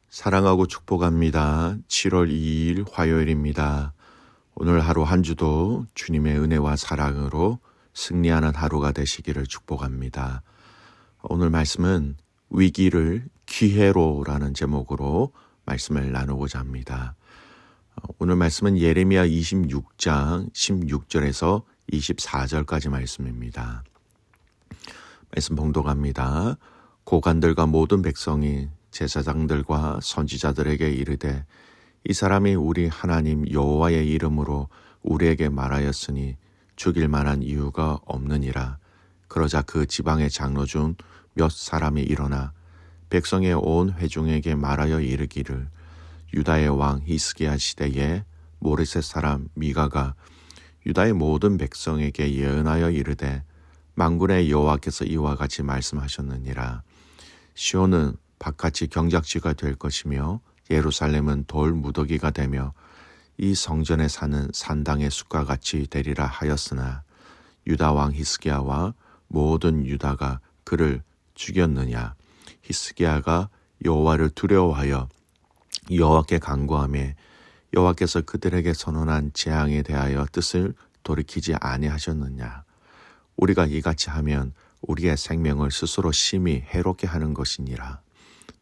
사랑하고 축복합니다. 7월 2일 화요일입니다. 오늘 하루 한 주도 주님의 은혜와 사랑으로 승리하는 하루가 되시기를 축복합니다. 오늘 말씀은 위기를 기회로라는 제목으로 말씀을 나누고자 합니다. 오늘 말씀은 예레미야 26장 16절에서 24절까지 말씀입니다. 말씀 봉독합니다. 고관들과 모든 백성이 제사장들과 선지자들에게 이르되 이 사람이 우리 하나님 여호와의 이름으로 우리에게 말하였으니 죽일 만한 이유가 없느니라. 그러자 그 지방의 장로 중 몇 사람이 일어나 백성의 온 회중에게 말하여 이르기를 유다의 왕 히스기야 시대에 모레셋 사람 미가가 유다의 모든 백성에게 예언하여 이르되 만군의 여호와께서 이와 같이 말씀하셨느니라. 시온은 바깥이 경작지가 될 것이며 예루살렘은 돌 무더기가 되며 이 성전에 사는 산당의 숲과 같이 되리라 하였으나 유다 왕 히스기야와 모든 유다가 그를 죽였느냐. 히스기야가 여호와를 두려워하여 여호와께 간구하며 여호와께서 그들에게 선언한 재앙에 대하여 뜻을 돌이키지 아니하셨느냐. 우리가 이같이 하면 우리의 생명을 스스로 심히 해롭게 하는 것이니라.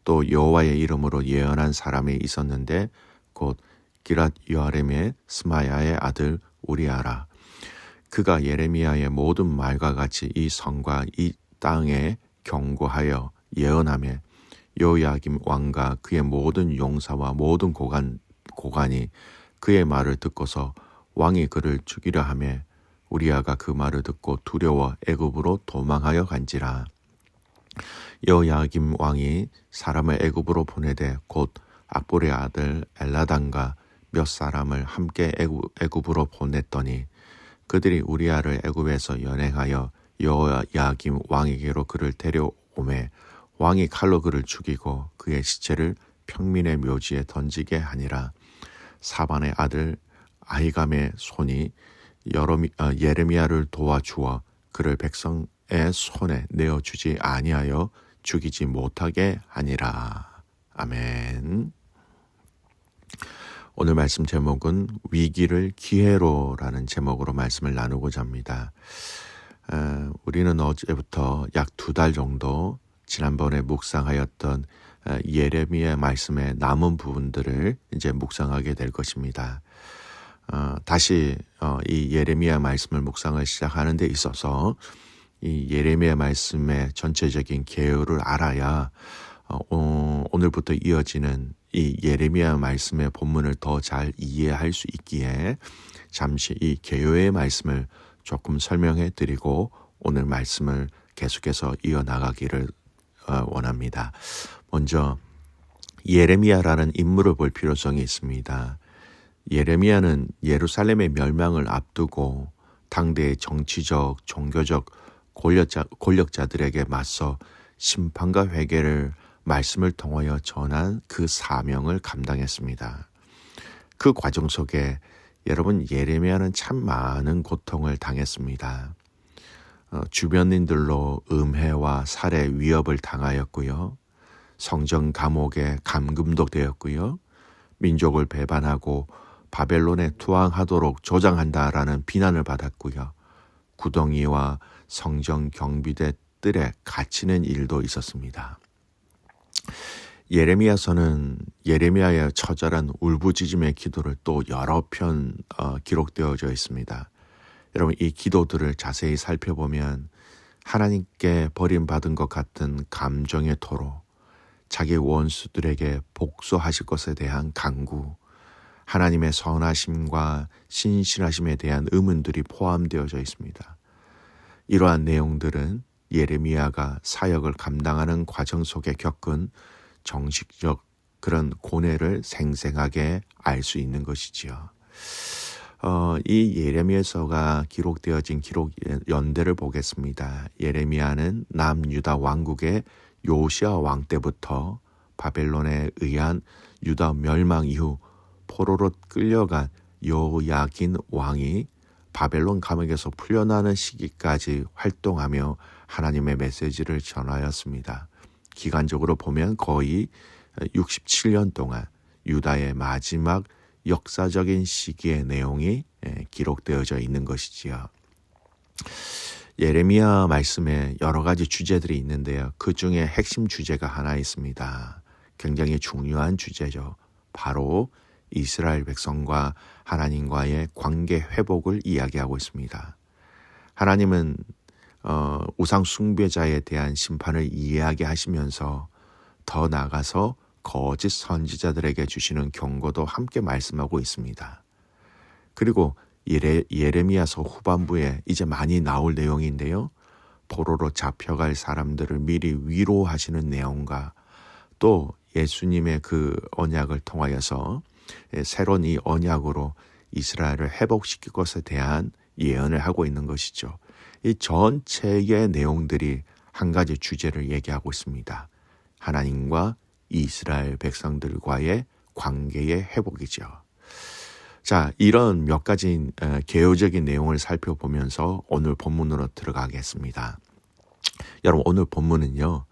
또 여호와의 이름으로 예언한 사람이 있었는데 곧 기랏 여아림의 스마야의 아들 우리아라. 그가 예레미야의 모든 말과 같이 이 성과 이 땅에 경고하여 예언하며 여호야김 왕과 그의 모든 용사와 모든 고관이 그의 말을 듣고서 왕이 그를 죽이려 하며 우리아가 그 말을 듣고 두려워 애굽으로 도망하여 간지라. 여호야김 왕이 사람을 애굽으로 보내되 곧 악보의 아들 엘라단과 몇 사람을 함께 애굽으로 보냈더니 그들이 우리아를 애굽에서 연행하여 여호야김 왕에게로 그를 데려오매 왕이 칼로 그를 죽이고 그의 시체를 평민의 묘지에 던지게 하니라. 사반의 아들 아히감의 손이 예레미야를 도와주어 그를 백성의 손에 내어주지 아니하여 죽이지 못하게 하니라. 아멘. 오늘 말씀 제목은 위기를 기회로라는 제목으로 말씀을 나누고자 합니다. 우리는 어제부터 약 2달 정도 지난번에 묵상하였던 예레미야 말씀의 남은 부분들을 이제 묵상하게 될 것입니다. 다시 이 예레미야 말씀을 묵상을 시작하는 데 있어서 이 예레미야 말씀의 전체적인 개요를 알아야 오늘부터 이어지는 이 예레미야 말씀의 본문을 더 잘 이해할 수 있기에 잠시 이 개요의 말씀을 조금 설명해 드리고 오늘 말씀을 계속해서 이어나가기를 원합니다. 먼저 예레미야라는 인물을 볼 필요성이 있습니다. 예레미야는 예루살렘의 멸망을 앞두고 당대의 정치적, 종교적 권력자들에게 맞서 심판과 회개를 말씀을 통하여 전한 그 사명을 감당했습니다. 그 과정 속에 여러분 예레미야는 참 많은 고통을 당했습니다. 주변인들로 음해와 살해 위협을 당하였고요. 성전 감옥에 감금도 되었고요. 민족을 배반하고 바벨론에 투항하도록 조장한다라는 비난을 받았고요. 구덩이와 성전 경비대 뜰에 갇히는 일도 있었습니다. 예레미야서는 예레미야의 처절한 울부짖음의 기도를 또 여러 편 기록되어져 있습니다. 여러분 이 기도들을 자세히 살펴보면 하나님께 버림받은 것 같은 감정의 토로, 자기 원수들에게 복수하실 것에 대한 간구, 하나님의 선하심과 신실하심에 대한 의문들이 포함되어져 있습니다. 이러한 내용들은 예레미야가 사역을 감당하는 과정 속에 겪은 정식적 그런 고뇌를 생생하게 알 수 있는 것이지요. 이 예레미야서가 기록되어진 기록 연대를 보겠습니다. 예레미야는 남유다 왕국의 요시야 왕 때부터 바벨론에 의한 유다 멸망 이후 포로로 끌려간 여호야긴 왕이 바벨론 감옥에서 풀려나는 시기까지 활동하며 하나님의 메시지를 전하였습니다. 기간적으로 보면 거의 67년 동안 유다의 마지막 역사적인 시기의 내용이 기록되어져 있는 것이지요. 예레미야 말씀에 여러 가지 주제들이 있는데요. 그 중에 핵심 주제가 하나 있습니다. 굉장히 중요한 주제죠. 바로 이스라엘 백성과 하나님과의 관계 회복을 이야기하고 있습니다. 하나님은 우상 숭배자에 대한 심판을 이야기하시면서 더 나아가서 거짓 선지자들에게 주시는 경고도 함께 말씀하고 있습니다. 그리고 예레미야서 후반부에 이제 많이 나올 내용인데요. 포로로 잡혀갈 사람들을 미리 위로하시는 내용과 또 예수님의 그 언약을 통하여서 새로운 이 언약으로 이스라엘을 회복시킬 것에 대한 예언을 하고 있는 것이죠. 이 전체의 내용들이 한 가지 주제를 얘기하고 있습니다. 하나님과 이스라엘 백성들과의 관계의 회복이죠. 자, 이런 몇 가지 개요적인 내용을 살펴보면서 오늘 본문으로 들어가겠습니다. 여러분, 오늘 본문은요,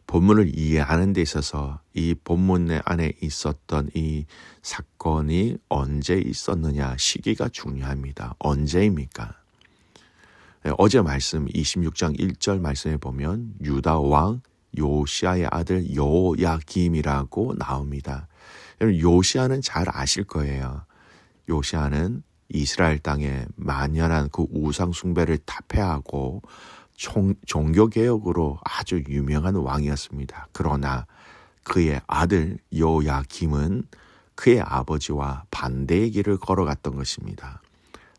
본문을 이해하는 데 있어서 이 본문 안에 있었던 이 사건이 언제 있었느냐, 시기가 중요합니다. 언제입니까? 어제 말씀 26장 1절 말씀에 보면 유다 왕 요시아의 아들 요야김이라고 나옵니다. 요시아는 잘 아실 거예요. 요시아는 이스라엘 땅에 만연한 그 우상 숭배를 타패하고 종교개혁으로 아주 유명한 왕이었습니다. 그러나 그의 아들 요야김은 그의 아버지와 반대의 길을 걸어갔던 것입니다.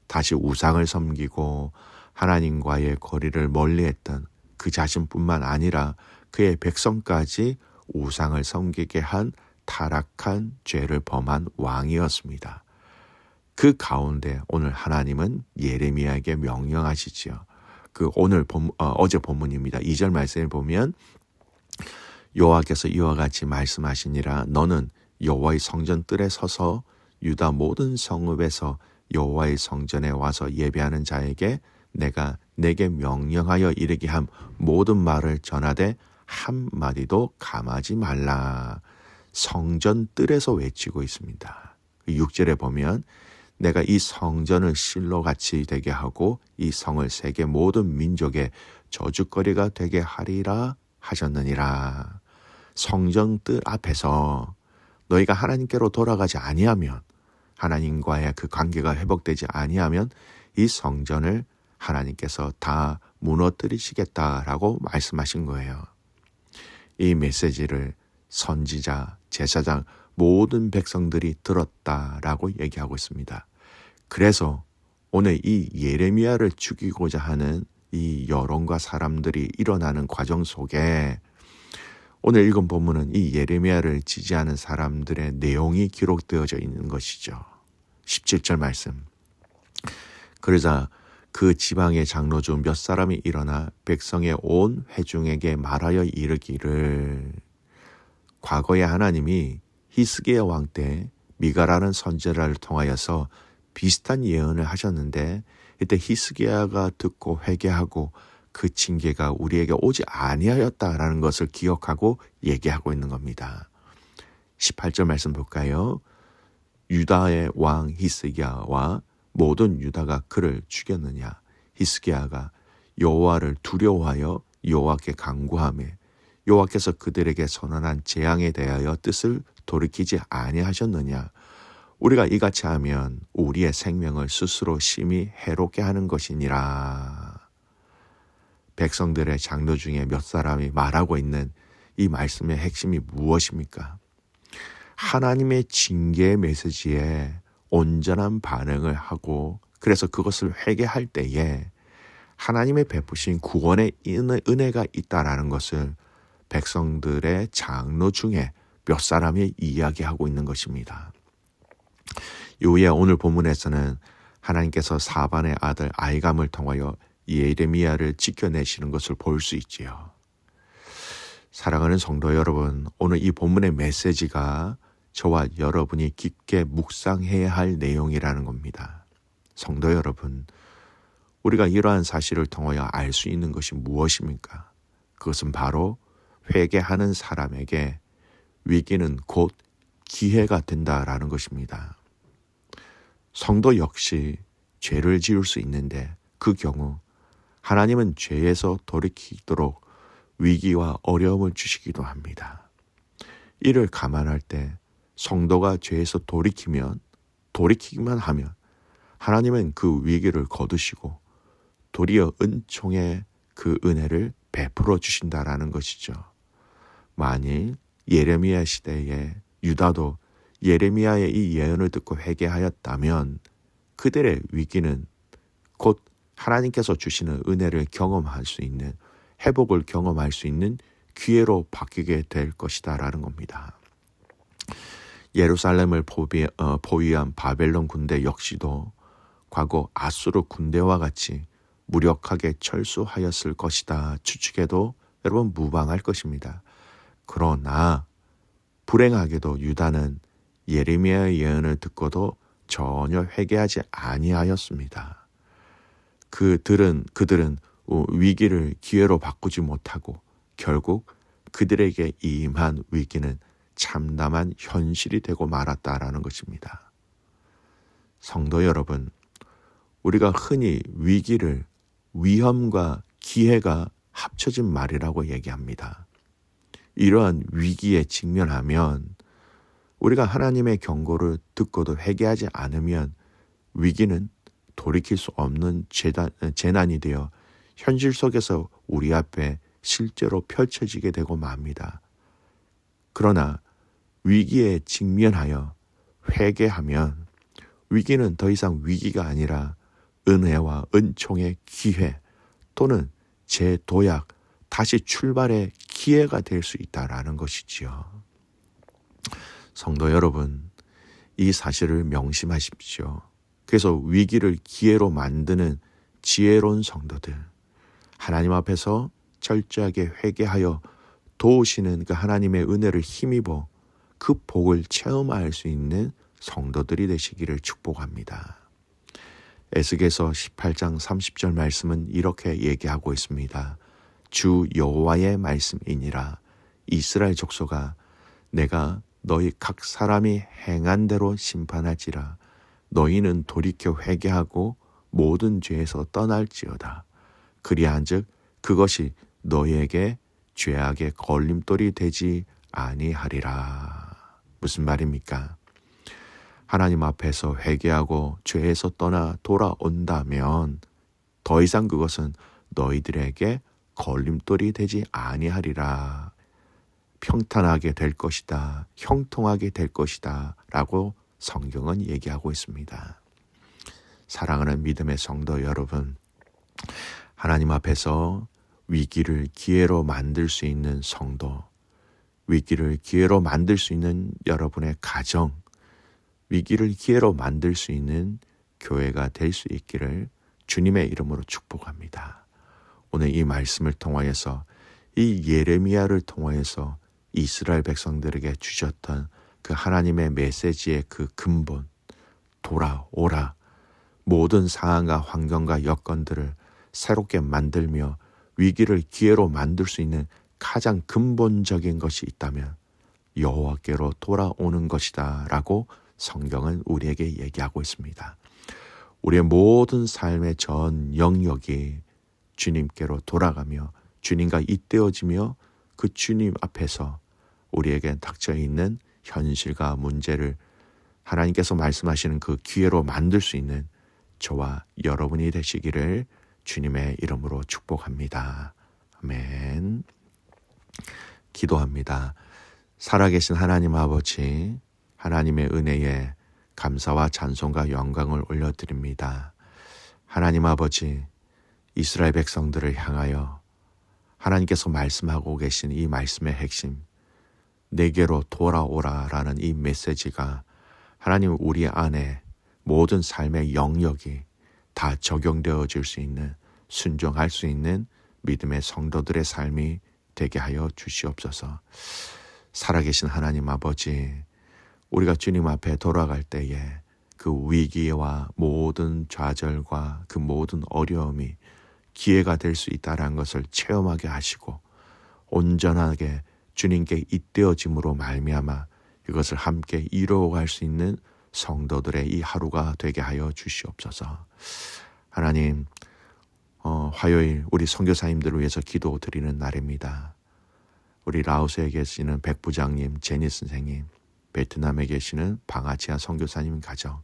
다시 우상을 섬기고 하나님과의 거리를 멀리했던 그 자신뿐만 아니라 그의 백성까지 우상을 섬기게 한 타락한 죄를 범한 왕이었습니다. 그 가운데 오늘 하나님은 예레미야에게 명령하시지요. 어제 본문입니다. 2절 말씀을 보면 여호와께서 이와 같이 말씀하시니라. 너는 여호와의 성전 뜰에 서서 유다 모든 성읍에서 여호와의 성전에 와서 예배하는 자에게 내가 내게 명령하여 이르게 한 모든 말을 전하되 한마디도 감하지 말라. 성전 뜰에서 외치고 있습니다. 6절에 보면 내가 이 성전을 실로같이 되게 하고 이 성을 세계 모든 민족의 저주거리가 되게 하리라 하셨느니라. 성전 뜰 앞에서 너희가 하나님께로 돌아가지 아니하면, 하나님과의 그 관계가 회복되지 아니하면 이 성전을 하나님께서 다 무너뜨리시겠다라고 말씀하신 거예요. 이 메시지를 선지자, 제사장, 모든 백성들이 들었다라고 얘기하고 있습니다. 그래서 오늘 이 예레미야를 죽이고자 하는 이 여론과 사람들이 일어나는 과정 속에 오늘 읽은 본문은 이 예레미야를 지지하는 사람들의 내용이 기록되어져 있는 것이죠. 17절 말씀. 그러자 그 지방의 장로 중 몇 사람이 일어나 백성의 온 회중에게 말하여 이르기를, 과거에 하나님이 히스기야 왕 때 미가라는 선지자를 통하여서 비슷한 예언을 하셨는데 이때 히스기야가 듣고 회개하고 그 징계가 우리에게 오지 아니하였다라는 것을 기억하고 얘기하고 있는 겁니다. 18절 말씀 볼까요? 유다의 왕 히스기야와 모든 유다가 그를 죽였느냐. 히스기야가 여호와를 두려워하여 여호와께 간구하매 여호와께서 그들에게 선언한 재앙에 대하여 뜻을 돌이키지 아니하셨느냐. 우리가 이같이 하면 우리의 생명을 스스로 심히 해롭게 하는 것이니라. 백성들의 장로 중에 몇 사람이 말하고 있는 이 말씀의 핵심이 무엇입니까? 하나님의 징계의 메시지에 온전한 반응을 하고 그래서 그것을 회개할 때에 하나님의 베푸신 구원의 은혜가 있다라는 것을 백성들의 장로 중에 몇 사람이 이야기하고 있는 것입니다. 이후에 오늘 본문에서는 하나님께서 사반의 아들 아이감을 통하여 예레미야를 지켜내시는 것을 볼 수 있지요. 사랑하는 성도 여러분, 오늘 이 본문의 메시지가 저와 여러분이 깊게 묵상해야 할 내용이라는 겁니다. 성도 여러분, 우리가 이러한 사실을 통하여 알 수 있는 것이 무엇입니까? 그것은 바로 회개하는 사람에게 위기는 곧 기회가 된다라는 것입니다. 성도 역시 죄를 지을 수 있는데 그 경우 하나님은 죄에서 돌이키도록 위기와 어려움을 주시기도 합니다. 이를 감안할 때 성도가 죄에서 돌이키기만 하면 하나님은 그 위기를 거두시고 도리어 은총의 그 은혜를 베풀어 주신다라는 것이죠. 만일 예레미야 시대에 유다도 예레미야의 이 예언을 듣고 회개하였다면 그들의 위기는 곧 하나님께서 주시는 은혜를 경험할 수 있는, 회복을 경험할 수 있는 기회로 바뀌게 될 것이다라는 겁니다. 예루살렘을 포위한 바벨론 군대 역시도 과거 아수르 군대와 같이 무력하게 철수하였을 것이다 추측해도 여러분 무방할 것입니다. 그러나 불행하게도 유다는 예레미야의 예언을 듣고도 전혀 회개하지 아니하였습니다. 그들은 위기를 기회로 바꾸지 못하고 결국 그들에게 임한 위기는 참담한 현실이 되고 말았다라는 것입니다. 성도 여러분, 우리가 흔히 위기를 위험과 기회가 합쳐진 말이라고 얘기합니다. 이러한 위기에 직면하면 우리가 하나님의 경고를 듣고도 회개하지 않으면 위기는 돌이킬 수 없는 재난이 되어 현실 속에서 우리 앞에 실제로 펼쳐지게 되고 맙니다. 그러나 위기에 직면하여 회개하면 위기는 더 이상 위기가 아니라 은혜와 은총의 기회 또는 재도약, 다시 출발의 기회가 될 수 있다라는 것이지요. 성도 여러분, 이 사실을 명심하십시오. 그래서 위기를 기회로 만드는 지혜로운 성도들, 하나님 앞에서 철저하게 회개하여 도우시는 그 하나님의 은혜를 힘입어 그 복을 체험할 수 있는 성도들이 되시기를 축복합니다. 에스겔서 18장 30절 말씀은 이렇게 얘기하고 있습니다. 주 여호와의 말씀이니라. 이스라엘 족속아, 내가 너희 각 사람이 행한 대로 심판할지라. 너희는 돌이켜 회개하고 모든 죄에서 떠날지어다. 그리한즉 그것이 너희에게 죄악의 걸림돌이 되지 아니하리라. 무슨 말입니까? 하나님 앞에서 회개하고 죄에서 떠나 돌아온다면 더 이상 그것은 너희들에게 걸림돌이 되지 아니하리라. 평탄하게 될 것이다. 형통하게 될 것이다. 라고 성경은 얘기하고 있습니다. 사랑하는 믿음의 성도 여러분, 하나님 앞에서 위기를 기회로 만들 수 있는 성도, 위기를 기회로 만들 수 있는 여러분의 가정, 위기를 기회로 만들 수 있는 교회가 될 수 있기를 주님의 이름으로 축복합니다. 오늘 이 말씀을 통하여서, 이 예레미야를 통하여서 이스라엘 백성들에게 주셨던 그 하나님의 메시지의 그 근본, 돌아오라, 모든 상황과 환경과 여건들을 새롭게 만들며 위기를 기회로 만들 수 있는 가장 근본적인 것이 있다면 여호와께로 돌아오는 것이다 라고 성경은 우리에게 얘기하고 있습니다. 우리의 모든 삶의 전 영역이 주님께로 돌아가며 주님과 잇대어지며 그 주님 앞에서 우리에게 닥쳐 있는 현실과 문제를 하나님께서 말씀하시는 그 기회로 만들 수 있는 저와 여러분이 되시기를 주님의 이름으로 축복합니다. 아멘. 기도합니다. 살아계신 하나님 아버지, 하나님의 은혜에 감사와 찬송과 영광을 올려드립니다. 하나님 아버지, 이스라엘 백성들을 향하여 하나님께서 말씀하고 계신 이 말씀의 핵심, 내게로 돌아오라라는 이 메시지가 하나님 우리 안에 모든 삶의 영역이 다 적용되어질 수 있는, 순종할 수 있는 믿음의 성도들의 삶이 되게 하여 주시옵소서. 살아계신 하나님 아버지, 우리가 주님 앞에 돌아갈 때에 그 위기와 모든 좌절과 그 모든 어려움이 기회가 될 수 있다는 것을 체험하게 하시고 온전하게 주님께 잇대어짐으로 말미암아 이것을 함께 이루어갈 수 있는 성도들의 이 하루가 되게 하여 주시옵소서. 하나님, 화요일 우리 선교사님들을 위해서 기도드리는 날입니다. 우리 라오스에 계시는 백 부장님, 제니 선생님, 베트남에 계시는 방아치아 선교사님 가정,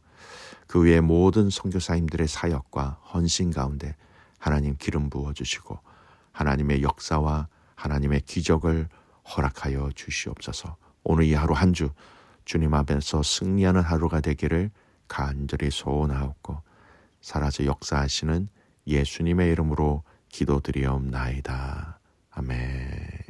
그 외의 모든 선교사님들의 사역과 헌신 가운데 하나님 기름 부어주시고 하나님의 역사와 하나님의 기적을 허락하여 주시옵소서. 오늘 이 하루 한 주 주님 앞에서 승리하는 하루가 되기를 간절히 소원하옵고 살아서 역사하시는 예수님의 이름으로 기도드리옵나이다. 아멘.